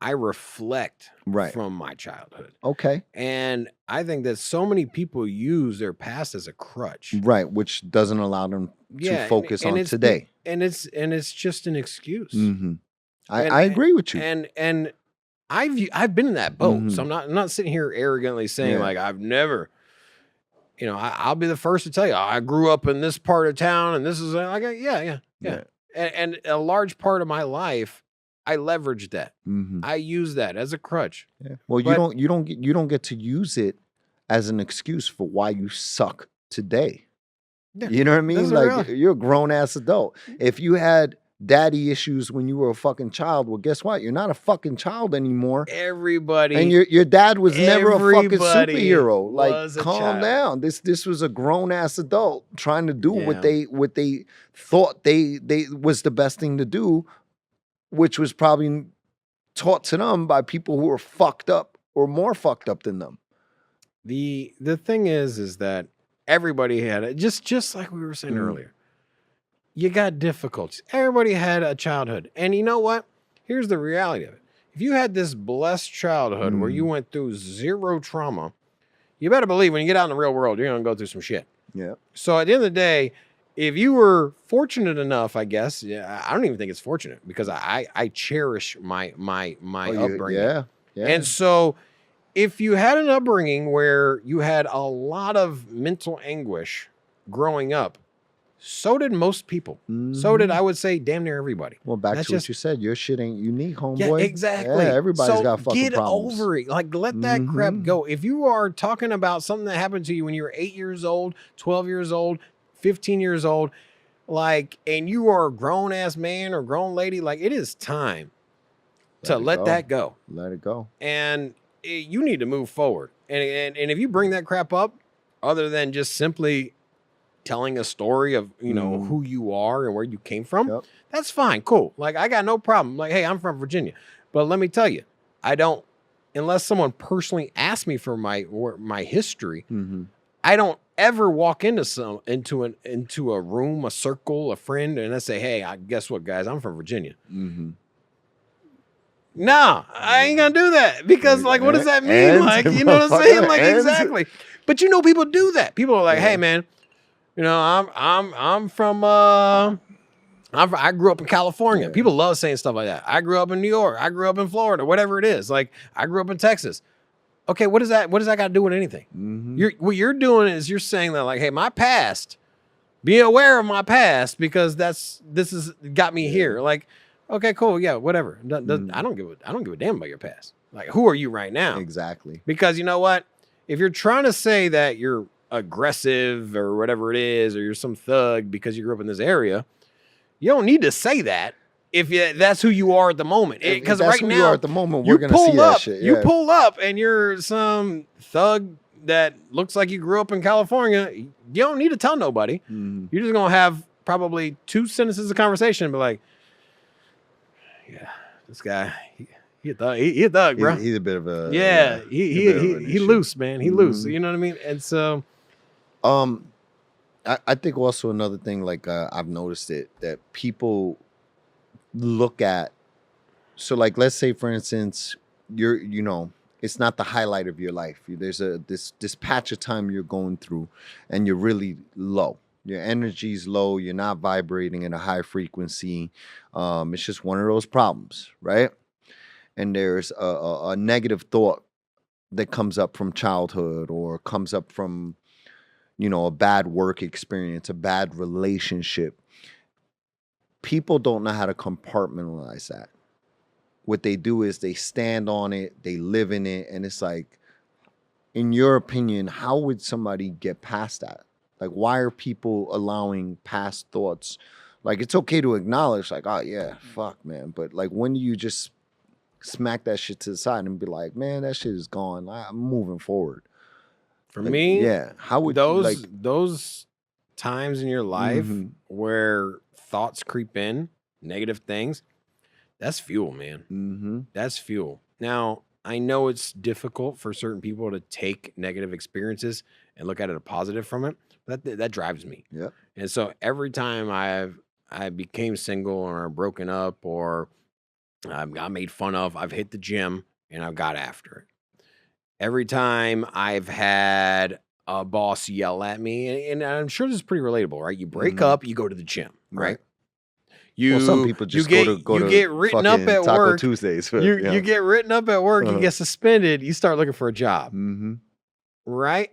I reflect Right. from my childhood. Okay. And I think that so many people use their past as a crutch. Right, which doesn't allow them to Yeah, focus and on it's be today. and it's just an excuse. Mhm. I And I agree with you. and I've been in that boat. So Mhm. I'm not sitting here arrogantly saying Yeah. like I've never, I'll be the first to tell you I grew up in this part of town and this is like yeah, yeah, yeah. Yeah. And a large part of my life I leveraged that. Mhm. I use that as a crutch. Yeah. Well, But you don't get to use it as an excuse for why you suck today. yeah, You know what I that's mean? a Like reality. you're a grown ass adult. If you had daddy issues when you were a fucking child, well, guess what? You're not a fucking child anymore. And Everybody, your dad was never a fucking everybody superhero. Like, was a calm child. down. This was a grown ass adult trying to do Yeah. what they thought they was the best thing to do, which was probably taught to them by people who are fucked up or more fucked up than them. The thing is that everybody had it, just like we were saying Mm, earlier. You got difficulties. Everybody had a childhood. And you know what? Here's the reality of it. If you had this blessed childhood where you mm, went through zero trauma, you better believe when you get out in the real world, you're going to go through some shit. yeah. So at the end of the day, if you were fortunate enough, I guess, yeah, I don't even think it's fortunate because I cherish Oh, my you upbringing. yeah. Yeah. And so if you had an upbringing where you had a lot of mental anguish growing up, so did most people. So did, Mhm. I would say, damn near everybody. Well, back That's to what just, you said. Your shit ain't unique, yeah, homeboy. Yeah, exactly. everybody's So got fucking get problems. over it. Like, let that crap Mhm. go. If you are talking about something that happened to you when you were 8 years old, 12 years old, 15 years old, like, and you are a grown ass man or grown lady, like, it is time to Let it let go. that go. Let it go. And you need to move forward. And if you bring that crap up, other than just simply telling a story of, you know, Mhm. who you are and where you came from, Yep. that's fine, cool. Like, I got no problem. Like, hey, I'm from Virginia. But let me tell you, I don't, unless someone personally asks me for my history, Mhm. I don't ever walk into a room, a circle, a friend, and I say, hey, guess what, guys? I'm from Virginia. Mhm. No, I ain't gonna do that, because like, what does that mean? And Like, you know what I'm saying? motherfucker, Like, and exactly. But you know, people do that. People are like, yeah. hey, man, you know, I'm from I grew up in California. Yeah. People love saying stuff like that. I grew up in New York. I grew up in Florida. Whatever it is. Like, I grew up in Texas. Okay, what does that got to do with anything? Mhm. What you're doing is you're saying that, like, hey, my past. Be aware of my past, because this has got me Yeah. here. Like, okay, cool, yeah, whatever. I don't give a damn about your past. Like, who are you right now? Exactly. Because you know what? If you're trying to say that you're aggressive or whatever it is, or you're some thug because you grew up in this area, you don't need to say that if that's who you are at the moment. If Because that's right who you are now, at the moment, we're gonna see that shit. you Yeah. pull up, and you're some thug that looks like you grew up in California. You don't need to tell nobody. Mhm. You're just gonna have probably 2 sentences of conversation, but like, yeah, this guy, he a thug. He a thug, bro. He's a bit of a Yeah, he's a bit of an he issue. loose, man. He loose. Mhm. You know what I mean? And so, Um, I think also another thing, like I've noticed it, that people look at. So, like, let's say for instance, it's not the highlight of your life. There's this patch of time you're going through, and you're really low. Your energy's low. You're not vibrating at a high frequency. It's just one of those problems, right? And there's a negative thought that comes up from childhood, or comes up from a bad work experience, a bad relationship. People don't know how to compartmentalize that. What they do is they stand on it, they live in it, and it's like, in your opinion, how would somebody get past that? Like, why are people allowing past thoughts? Like, it's okay to acknowledge, like, oh yeah, fuck, man, but like, when do you just smack that shit to the side and be like, man, that shit is gone, I'm moving forward? for Like, me, yeah, how would you like? those times in your life Mhm. where thoughts creep in, negative things, that's fuel, man. Mhm. That's fuel. Now, I know it's difficult for certain people to take negative experiences and look at it a positive from it. But that drives me. Yep. And so every time I became single, or broken up, or I got made fun of, I've hit the gym and I've got after it. Every time I've had a boss yell at me, and I'm sure this is pretty relatable, right? You break Mhm. up, you go to the gym, right? Right. Well, some You people you just go get to you get written up fucking at Taco work. Tuesdays, but You get written up at work, you Uh-huh. get suspended, you start looking for a job, Mhm. right?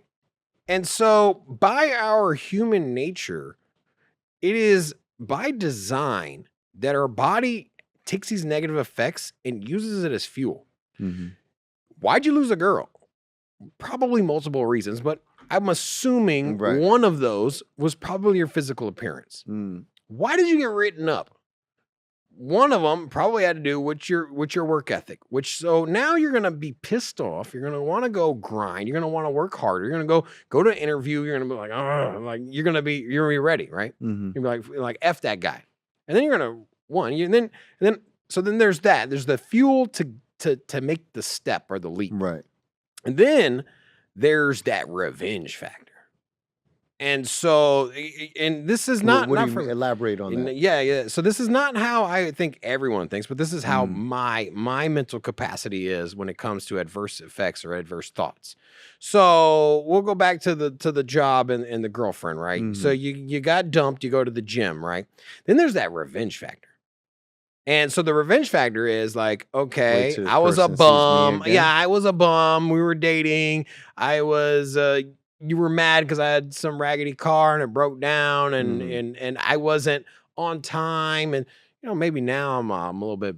And so, by our human nature, it is by design that our body takes these negative effects and uses it as fuel. Mhm. Why'd you lose a girl? Probably multiple reasons, but I'm assuming Right. one of those was probably your physical appearance. Mm. Why did you get written up? One of them probably had to do with your work ethic, which, so now you're gonna be pissed off. You're gonna want to go grind. You're gonna want to work harder. You're gonna go to an interview. You're gonna be like, oh, like you're gonna be ready, right? Mhm. You're gonna be like F that guy, and then you're gonna so then there's that. There's the fuel to make the step or the leap, Right. and then there's that revenge factor. And so, and this is What do not you mean? for, Elaborate on that. yeah. So this is not how I think everyone thinks, but this is how Mm. my mental capacity is when it comes to adverse effects or adverse thoughts. So we'll go back to the job and the girlfriend, right? So Mhm. you got dumped, you go to the gym, right? Then there's that revenge factor. And so the revenge factor is like, Wait okay, till this I was a person sees me bum. Yeah, again. I was a bum. We were dating. I was you were mad because I had some raggedy car and it broke down, and Mhm. I wasn't on time. And maybe now I'm a little bit,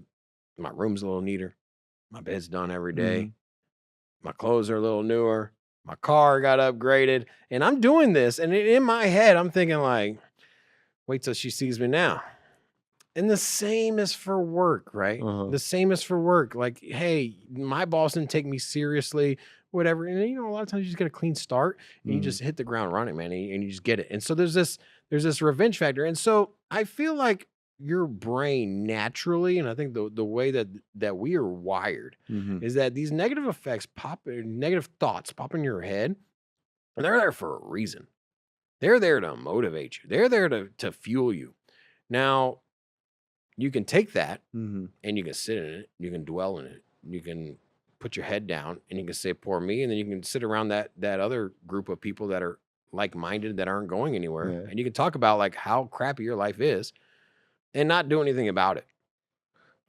my room's a little neater. My bed's done every day. Mhm. My clothes are a little newer. My car got upgraded. And I'm doing this. And in my head, I'm thinking like, wait till she sees me now. And the same is for work, right? Uh-huh. The same is for work. Like, hey, my boss didn't take me seriously, whatever. And a lot of times you just get a clean start and you Mhm. just hit the ground running, man, and you just get it. And so there's this revenge factor. And so I feel like your brain naturally, and I think the way that we are wired Mhm. is that these negative effects negative thoughts pop in your head, and they're there for a reason. They're there to motivate you. They're there to fuel you. Now, you can take that Mhm. and you can sit in it, you can dwell in it, you can put your head down and you can say, "Poor me," and then you can sit around that other group of people that are like-minded that aren't going anywhere, Yeah. and you can talk about, like, how crappy your life is and not do anything about it.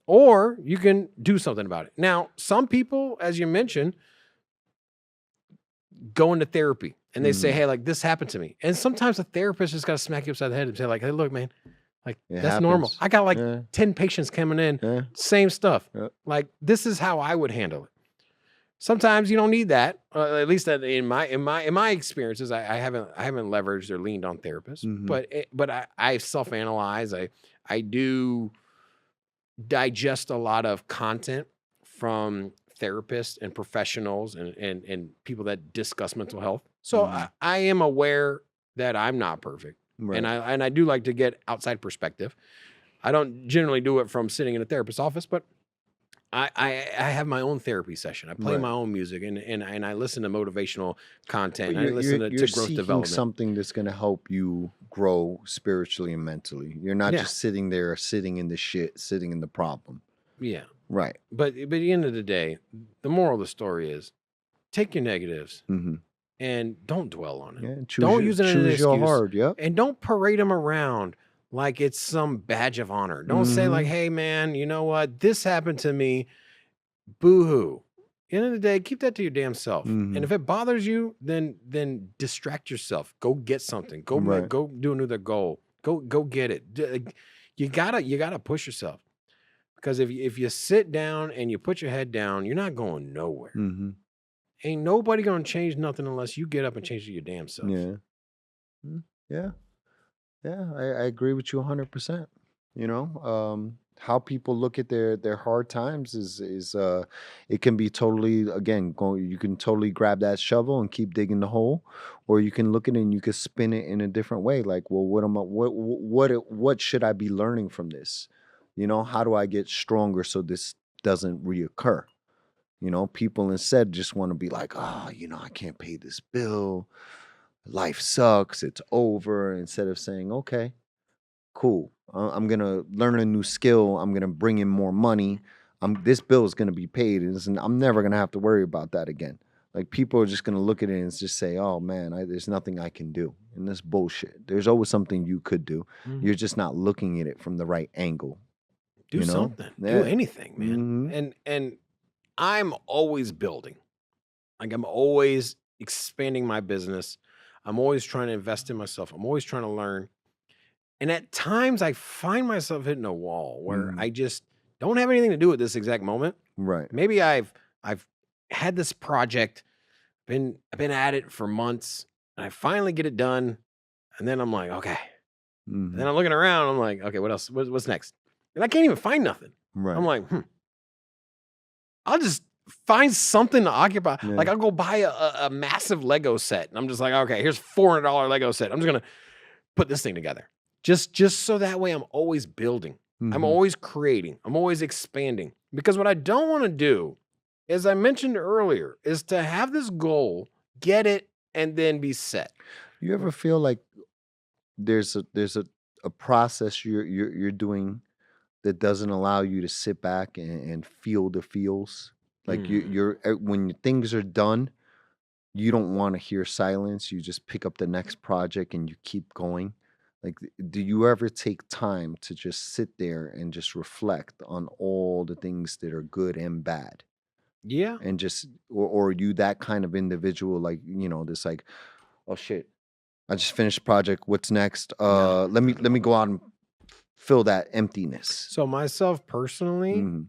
Or you can do something about it. Now, some people, as you mentioned, go into therapy and they say, Mhm. "Hey, like, this happened to me." And sometimes a therapist just gotta smack you upside the head and say, like, "Hey, look, man, like, It that's normal. happens. I got, like, Yeah. 10 patients coming in, Yeah. same stuff. Yep. Like, this is how I would handle it." Sometimes you don't need that. At least that in my experiences, I haven't leveraged or leaned on therapists, Mhm. but I self-analyze. I do digest a lot of content from therapists and professionals and people that discuss mental health. So I, Mhm. I am aware that I'm not perfect. And Right. I do like to get outside perspective. I don't generally do it from sitting in a therapist's office, but I have my own therapy session. I play my Right. own music and I listen to motivational content. But I you're listen you're to you're growth seeking development. something that's gonna help you grow spiritually and mentally. You're not Yeah, just sitting there, sitting in the shit, sitting in the problem. yeah. Right. But at the end of the day, the moral of the story is take your negatives Mhm. and don't dwell on it. Yeah. Don't use it as an Choose your excuse hard. Yep. and don't parade them around like it's some badge of honor. Don't say like, Mhm. "Hey man, you know what? This happened to me. Boo-hoo." End of the day, keep that to your damn self. And Mhm. if it bothers you, then distract yourself. Go get something. Right. Go do another goal. Go get it. You gotta push yourself because if you sit down and you put your head down, you're not going nowhere. Mhm. Ain't nobody gonna change nothing unless you get up and change it your damn self. Yeah. Mm. Yeah. Yeah, I agree with you 100%. How people look at their hard times is it can be totally again going you can totally grab that shovel and keep digging the hole, or you can look at it and you can spin it in a different way. Like, well, what should I be learning from this? How do I get stronger so this doesn't reoccur? People instead just want to be like, oh, I can't pay this bill. Life sucks. It's over. Instead of saying, okay, cool. I'm gonna learn a new skill. I'm gonna bring in more money. This bill is gonna be paid, and I'm never gonna have to worry about that again. Like, people are just gonna look at it and just say, "Oh man, there's nothing I can do," and that's bullshit. There's always something you could do. You're Mhm. just not looking at it from the right angle. Do something. Do Yeah. anything, man. Hmm. And I'm always building. Like I'm always expanding my business. I'm always trying to invest in myself. I'm always trying to learn. And at times I find myself hitting a wall where Hmm. I just don't have anything to do at this exact moment. Right. Maybe I've had this project, I've been at it for months, and I finally get it done, and then I'm like, okay. And then Hmm. I'm looking around, I'm like, okay, what else? What's next? And I can't even find nothing. I'm Right. like, I'll just find something to occupy. Yeah. Like I'll go buy a massive Lego set, and I'm just like, okay, here's $400 Lego set. I'm just gonna put this thing together. Just so that way I'm always building. I'm Hmm. always creating. I'm always expanding. Because what I don't want to do, as I mentioned earlier, is to have this goal, get it, and then be set. You ever feel like there's a process you're doing that doesn't allow you to sit back and feel the feels. Like, Mm. when things are done, you don't want to hear silence. You just pick up the next project and you keep going. Like, do you ever take time to just sit there and just reflect on all the things that are good and bad? Yeah. And just, or are you that kind of individual, like, this, like, oh shit, I just finished the project. What's next? No, Let me not at let me all. go out and fill that emptiness. So myself personally, Mhm.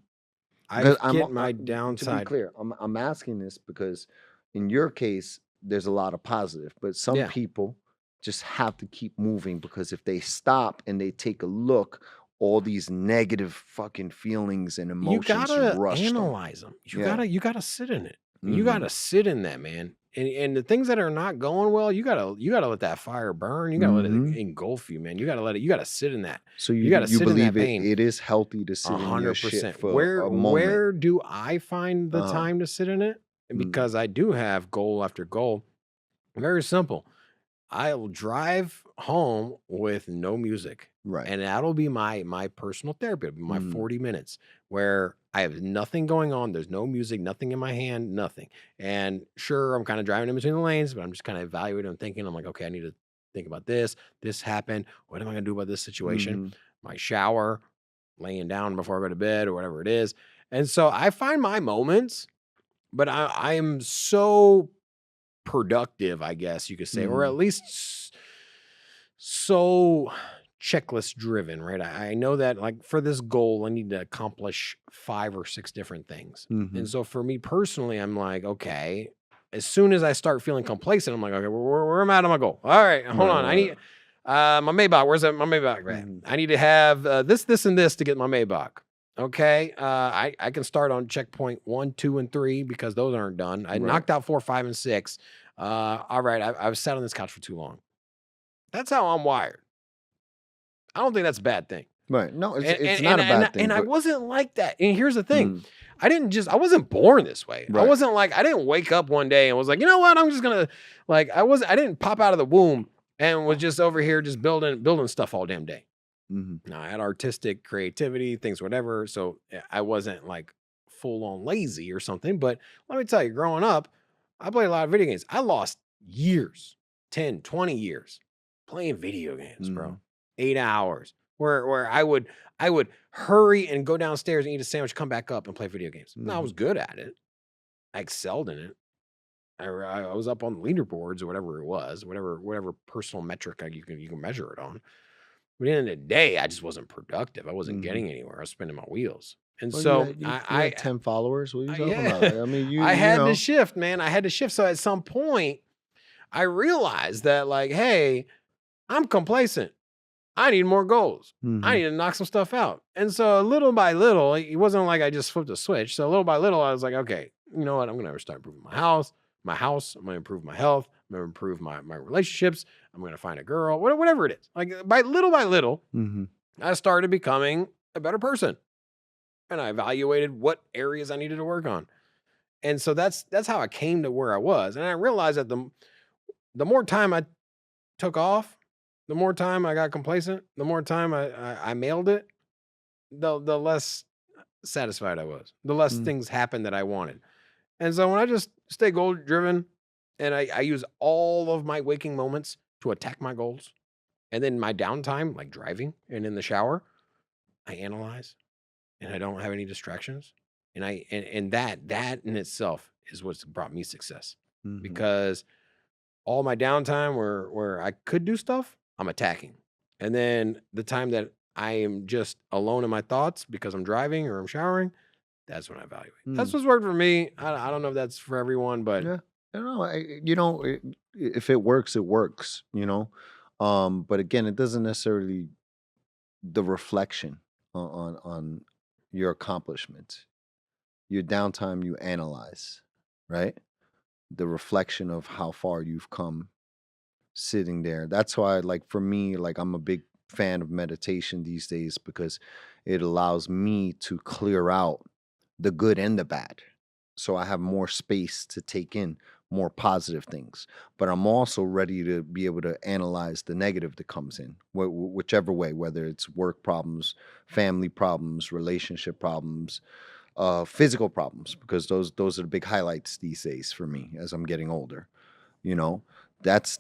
I Because get my to be downside. clear, I'm asking this because in your case, there's a lot of positive, but some Yeah. people just have to keep moving, because if they stop and they take a look, all these negative fucking feelings and You emotions gotta rushed on. analyze them. Yeah. You gotta sit in it. You Mhm. gotta sit in that, man. And the things that are not going well, you gotta let that fire burn. You gotta let it Mhm. engulf you, man. You gotta let it. You gotta sit in that. So You gotta you sit in believe that it pain. it is healthy to A sit in your hundred shit percent. for a moment. Where do I find the Uh-huh. time to sit in it? Mm. Because I do have goal after goal. Very simple. I'll drive home with no music, Right. and that'll be my personal therapy. It'll be my Mhm. 40 minutes where I have nothing going on. There's no music, nothing in my hand, nothing. And sure, I'm kind of driving in between the lanes, but I'm just kind of evaluating and thinking. I'm like, okay, I need to think about this. This happened. What am I going to do about this situation? Mhm. My shower, laying down before I go to bed, or whatever it is. And so I find my moments, but I am so productive, I guess you could say, or at Mhm. least so checklist driven, right? I know that like for this goal, I need to accomplish 5 or 6 different things. And Mhm. so for me personally, I'm like, okay, as soon as I start feeling complacent, I'm like, okay, where am I at on my goal? All right, hold Right, on. I right. need my Maybach. Where's that? My Maybach at? Mhm. I need to have this, and this to get my Maybach. Okay, I can start on checkpoint 1, 2, and 3 because those aren't done. I Right. knocked out 4, 5, and 6. All right, I've sat on this couch for too long. That's how I'm wired. I don't think that's a bad thing. Right. No, And it's and not and a bad and thing, I but wasn't like that. And here's the thing. mm, I wasn't born this way. I right. wasn't like I didn't wake up one day and was like, "You know what? I'm just going to like I didn't pop out of the womb and was just over here just building stuff all damn day." Mhm. No, I had artistic creativity, things whatever, so I wasn't like full on lazy or something, but let me tell you, growing up, I played a lot of video games. I lost years, 10, 20 years playing video games, bro. Mhm. 8 hours where I would hurry and go downstairs and eat a sandwich, come back up and play video games. Now I Mhm. was good at it. I excelled in it. I was up on leaderboards or whatever it was, whatever personal metric you can measure it on. But at the end of the day, I just wasn't productive. I wasn't Mhm. getting anywhere. I was spinning my wheels. And Well, you so had you had 10 followers. What are you talking yeah, about? Like, I mean, I you had to know. shift, man. I had to shift. So at some point, I realized that like, hey, I'm complacent. I need more goals. I Mhm. need to knock some stuff out. And so little by little, it wasn't like I just flipped a switch. So little by little, I was like, okay, you know what? I'm gonna start improving my house. I'm gonna improve my health. I'm gonna improve my relationships. I'm gonna find a girl, whatever it is. Like by little, Mhm. I started becoming a better person and I evaluated what areas I needed to work on. And so that's how I came to where I was. And I realized that the more time I took off, the more time I got complacent, the more time I mailed it, the less satisfied I was, the less Mm. things happened that I wanted. And so when I just stay goal driven and I use all of my waking moments to attack my goals, and then my downtime, like driving and in the shower, I analyze and I don't have any distractions. And that in itself is what's brought me success. Mhm. Because all my downtime where I could do stuff, I'm attacking. And then the time that I am just alone in my thoughts because I'm driving or I'm showering, that's when I evaluate. That's Mm. what's worked for me. I don't know if that's for everyone, but Yeah. I don't know. If it works, it works, you know? But again, it doesn't necessarily the reflection on your accomplishments. Your downtime, you analyze, right? The reflection of how far you've come sitting there. That's why, like, for me, like, I'm a big fan of meditation these days because it allows me to clear out the good and the bad. So I have more space to take in more positive things. But I'm also ready to be able to analyze the negative that comes in, whichever way, whether it's work problems, family problems, relationship problems, physical problems, because those are the big highlights these days for me as I'm getting older. You know, that's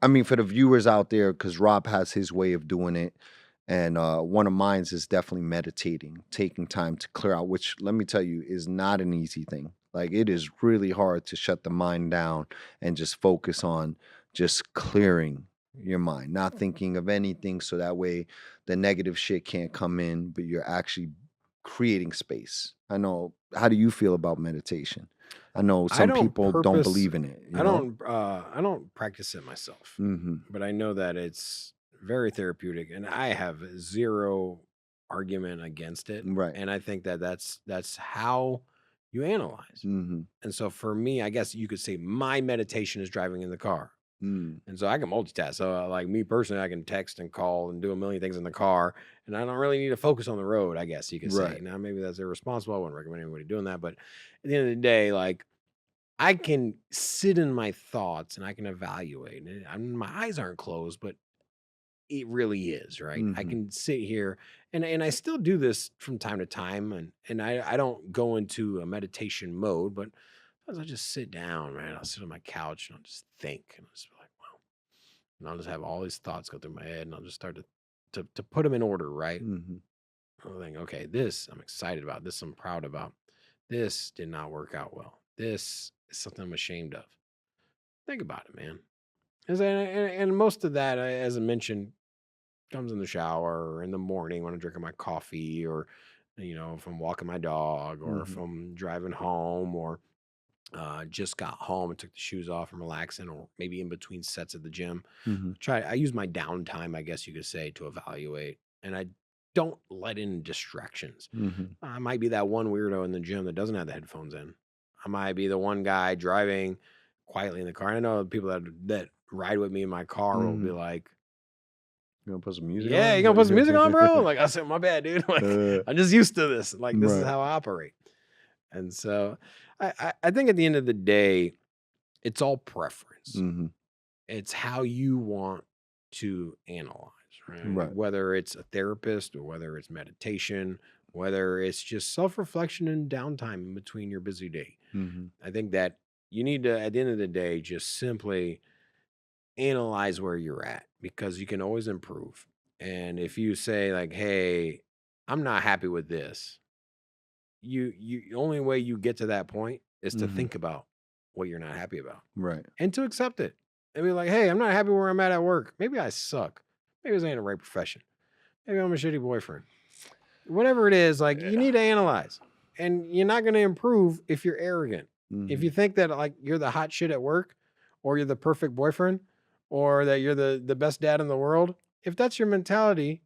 I mean, for the viewers out there, because Rob has his way of doing it, and one of mine's is definitely meditating, taking time to clear out, which let me tell you is not an easy thing. Like it is really hard to shut the mind down and just focus on just clearing your mind, not thinking of anything, so that way the negative shit can't come in, but you're actually creating space. I know. How do you feel about meditation? I know I some don't people don't purpose believe in it, you know? I don't practice it myself. Mhm. But I know that it's very therapeutic, and I have zero argument against it. Right. And I think that that's how you analyze. Mhm. And so for me, I guess you could say my meditation is driving in the car. Mm. And so I can multitask. So like me personally, I can text and call and do a million things in the car, and I don't really need to focus on the road, I guess you could say. Right. Now maybe that's irresponsible. I wouldn't recommend anybody doing that, but at the end of the day, like I can sit in my thoughts and I can evaluate. And my eyes aren't closed, but it really is, right? I Mhm. can sit here and I still do this from time to time, and I don't go into a meditation mode, but sometimes I just sit down, man. I'll sit on my couch and I'll just think, and I'll just be like, wow. And I'll just have all these thoughts go through my head, and I'll just start to put them in order, right? Mhm. I'll think, okay, this I'm excited about, this I'm proud about, this did not work out well, this is something I'm ashamed of. Think about it, man. And most of that, as I mentioned, comes in the shower or in the morning when I'm drinking my coffee, or if I'm walking my dog, or if Mhm. I'm driving home, or just got home and took the shoes off and relaxing, or maybe in between sets at the gym. Mhm. I use my downtime, I guess you could say, to evaluate, and I don't let in distractions. Mhm. I might be that one weirdo in the gym that doesn't have the headphones in. I might be the one guy driving quietly in the car. I know people that ride with me in my car will be Mhm. like, You gonna put some music "Yeah, you on? gonna put some music on, bro?" Like Like I said, "My bad, dude. Like uh, I'm just used to this. Like this is right. how I operate." And so I think at the end of the day, it's all preference. Mhm. It's how you want to analyze, right? Right. Whether it's a therapist, or whether it's meditation, whether it's just self-reflection and downtime in between your busy day. Mhm. I think that you need to, at the end of the day, just simply analyze where you're at, because you can always improve. And if you say like, "Hey, I'm not happy with this," the only way you get to that point is to Mhm. think about what you're not happy about, Right. and to accept it, and be like, "Hey, I'm not happy where I'm at work. Maybe I suck. Maybe this ain't the right profession. Maybe I'm a shitty boyfriend." Whatever it is, like you Yeah. need to analyze. And you're not going to improve if you're arrogant. If you Mhm. think that like you're the hot shit at work, or you're the perfect boyfriend, or that you're the best dad in the world, if that's your mentality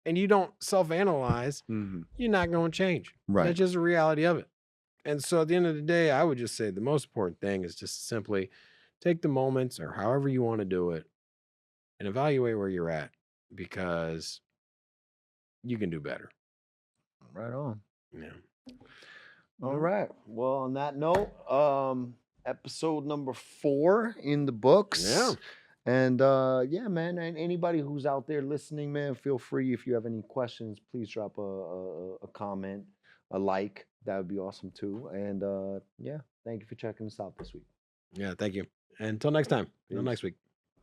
and you don't self-analyze, Mhm. you're not going to change. Right. That's just the reality of it. And so at the end of the day, I would just say the most important thing is just simply take the moments, or however you want to do it, and evaluate where you're at, because you can do better. Right on. Yeah. All No. right. Well, on that note, episode number 4 in the books. Yeah. And yeah, man, and anybody who's out there listening, man, feel free if you have any questions, please drop a comment, a like. That would be awesome too. And yeah, thank you for checking us out this week. Yeah. Thank you. Until next time. Until Peace. next week.